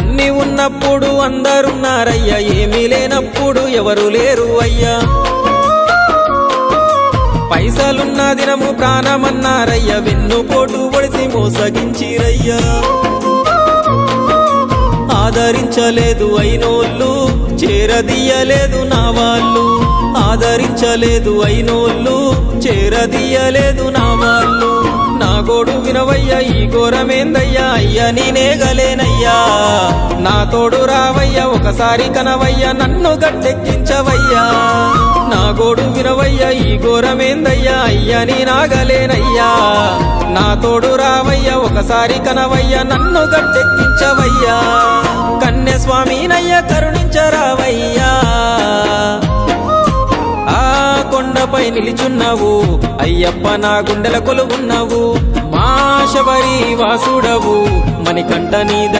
అన్ని ఉన్నప్పుడు అందరున్నారయ్యా, ఏమీ లేనప్పుడు ఎవరు లేరు అయ్యా. పైసలున్న దినము ప్రాణమన్నారయ్యా, వెన్నుపోటు పొడిసి మోసగించిరయ్యా. ఆదరించలేదు అయినోళ్ళు, చేరదీయలేదు నా వాళ్ళు. ఆదరించలేదు అయినోళ్ళు, చేరదీయలేదు నా వాళ్ళు. నా గోడు వినవయ్యా, ఈ ఘోరమేందయ్యా, అయ్యా నేనేగలేనయ్యా. నా తోడు రావయ్యా, ఒకసారి కనవయ్యా, నన్ను గట్టెక్కించవయ్యా. నా గోడు వినవయ్యా, ఈ ఘోరమేందయ్యా, అయ్యా నేనాగలేనయ్యా. నా తోడు రావయ్యా, ఒకసారి కనవయ్యా, నన్ను గట్టెక్కించవయ్యా. కన్య స్వామినయ్యా, కరుణించరావయ్యా. ఆ కొండపై నిలిచున్నావు అయ్యప్ప, నా గుండెల కొలువున్నావు. మా శబరి వాసుడవు, మణికంఠ నీ